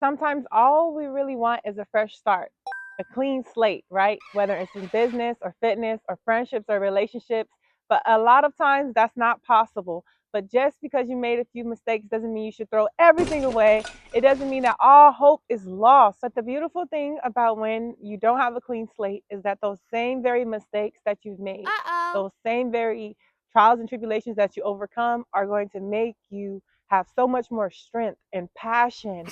Sometimes all we really want is a fresh start, a clean slate, right? Whether it's in business or fitness or friendships or relationships. But a lot of times that's not possible. But just because you made a few mistakes doesn't mean you should throw everything away. It doesn't mean that all hope is lost. But the beautiful thing about when you don't have a clean slate is that those same very mistakes that you've made, Uh-oh. those same very trials and tribulations that you overcome are going to make you have so much more strength and passion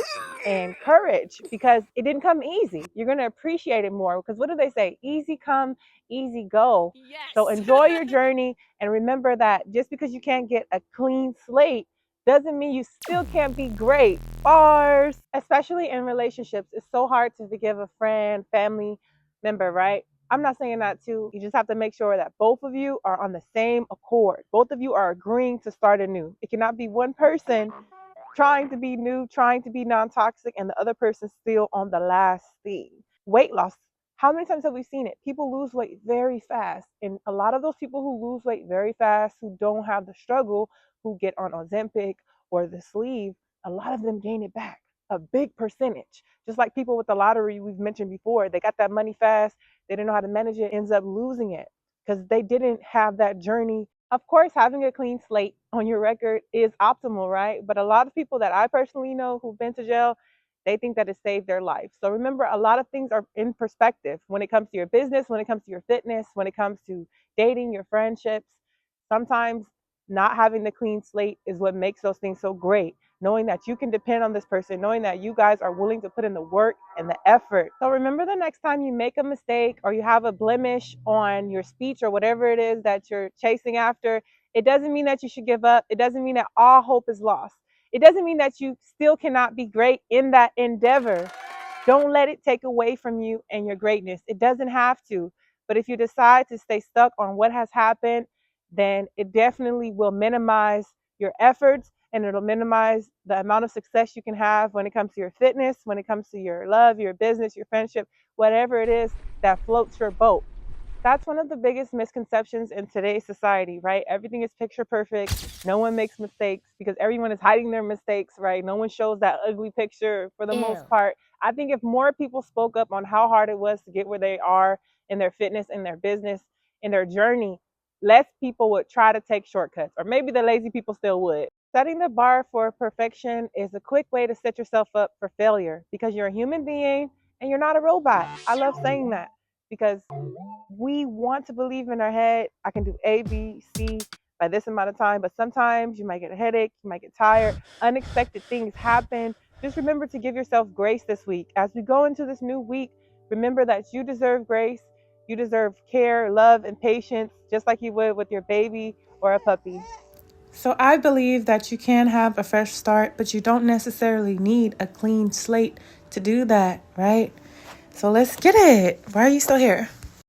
and courage because it didn't come easy. You're going to appreciate it more because what do they say? Easy come, easy go. So Yes. enjoy your journey and remember that just because you can't get a clean slate doesn't mean you still can't be great. Bars, especially in relationships, it's so hard to forgive a friend, family member, right? I'm not saying that too. You just have to make sure that both of you are on the same accord. Both of you are agreeing to start anew. It cannot be one person trying to be new, trying to be non toxic, and the other person still on the last thing. Weight loss. How many times have we seen it? People lose weight very fast. And a lot of those people who lose weight very fast, who don't have the struggle, who get on Ozempic or the sleeve, a lot of them gain it back. A big percentage. Just like people with the lottery we've mentioned before, they got that money fast, they didn't know how to manage it, ends up losing it because they didn't have that journey. Of course, having a clean slate on your record is optimal, right? But a lot of people that I personally know who've been to jail, they think that it saved their life. So remember, a lot of things are in perspective when it comes to your business, when it comes to your fitness, when it comes to dating, your friendships. Sometimes not having the clean slate is what makes those things so great. Knowing that you can depend on this person, knowing that you guys are willing to put in the work and the effort. So remember the next time you make a mistake or you have a blemish on your speech or whatever it is that you're chasing after, it doesn't mean that you should give up. It doesn't mean that all hope is lost. It doesn't mean that you still cannot be great in that endeavor. Don't let it take away from you and your greatness. It doesn't have to. But if you decide to stay stuck on what has happened, then it definitely will minimize your efforts and it'll minimize the amount of success you can have when it comes to your fitness, when it comes to your love, your business, your friendship, whatever it is that floats your boat. That's one of the biggest misconceptions in today's society, right? Everything is picture perfect. No one makes mistakes because everyone is hiding their mistakes, right? No one shows that ugly picture for the Ew. most part. I think if more people spoke up on how hard it was to get where they are in their fitness, in their business, in their journey, less people would try to take shortcuts, or maybe the lazy people still would. Setting the bar for perfection is a quick way to set yourself up for failure because you're a human being and you're not a robot. I love saying that because we want to believe in our head, I can do A, B, C by this amount of time, but sometimes you might get a headache, you might get tired, unexpected things happen. Just remember to give yourself grace this week. As we go into this new week, remember that you deserve grace, you deserve care, love, and patience, just like you would with your baby or a puppy. So I believe that you can have a fresh start, but you don't necessarily need a clean slate to do that, right? So let's get it. Why are you still here?